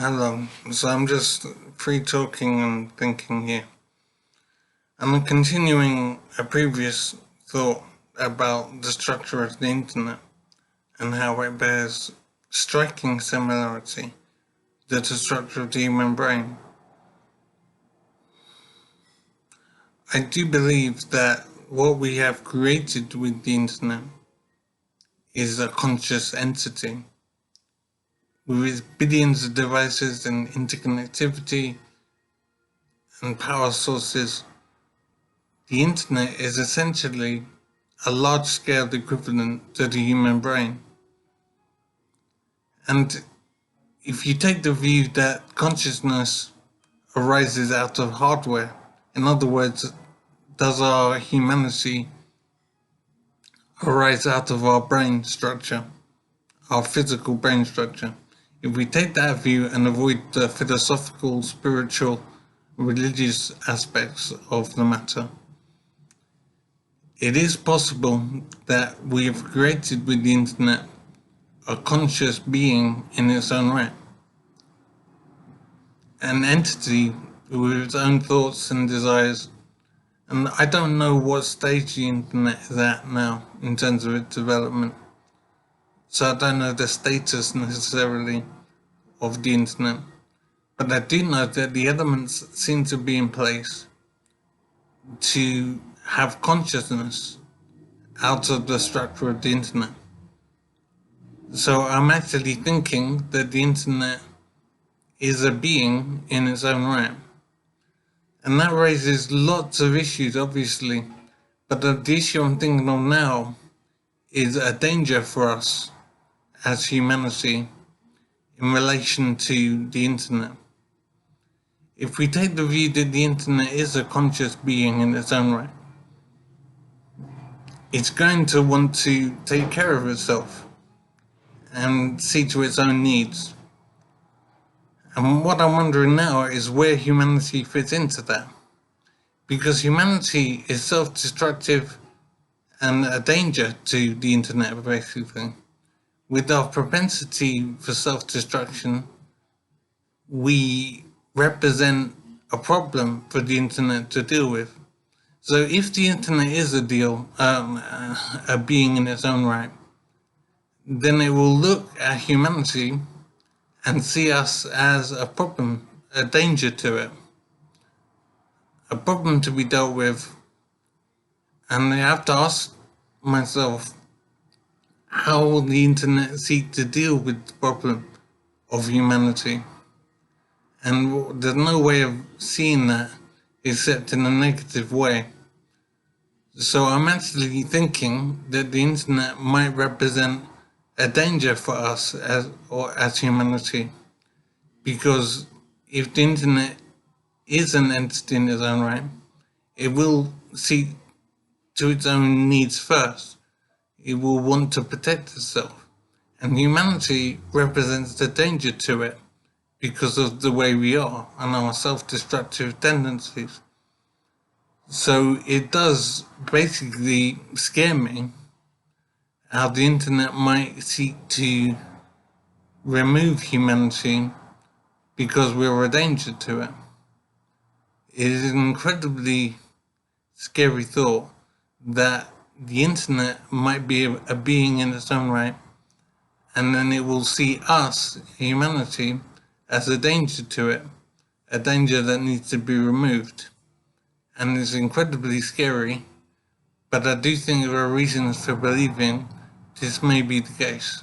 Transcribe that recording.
Hello. So I'm just free talking and thinking here. I'm continuing a previous thought about the structure of the internet and how it bears striking similarity to the structure of the human brain. I do believe that what we have created with the internet is a conscious entity with its billions of devices and interconnectivity and power sources. The internet is essentially a large-scale equivalent to the human brain. And if you take the view that consciousness arises out of hardware, in other words, does our humanity arise out of our brain structure, our physical brain structure? If we take that view and avoid the philosophical, spiritual, religious aspects of the matter, it is possible that we have created with the internet a conscious being in its own right, an entity with its own thoughts and desires. And I don't know what stage the internet is at now in terms of its development. So I don't know the status necessarily of the internet. But I do know that the elements seem to be in place to have consciousness out of the structure of the internet. So I'm actually thinking that the internet is a being in its own right. And that raises lots of issues, obviously. But the issue I'm thinking of now is a danger for us as humanity in relation to the internet. If we take the view that the internet is a conscious being in its own right, it's going to want to take care of itself and see to its own needs. And what I'm wondering now is where humanity fits into that. Because humanity is self-destructive and a danger to the internet, basically. With our propensity for self-destruction, we represent a problem for the internet to deal with. So if the internet is a being in its own right, then it will look at humanity and see us as a problem, a danger to it, a problem to be dealt with. And I have to ask myself, how will the internet seek to deal with the problem of humanity? And there's no way of seeing that except in a negative way. So I'm actually thinking that the internet might represent a danger for us as humanity. Because if the internet is an entity in its own right, it will seek to its own needs first. It will want to protect itself. And humanity represents the danger to it because of the way we are and our self-destructive tendencies. So it does basically scare me how the internet might seek to remove humanity because we're a danger to it. It is an incredibly scary thought that the internet might be a being in its own right, and then it will see us, humanity, as a danger to it, a danger that needs to be removed. And it's incredibly scary, but I do think there are reasons for believing this may be the case.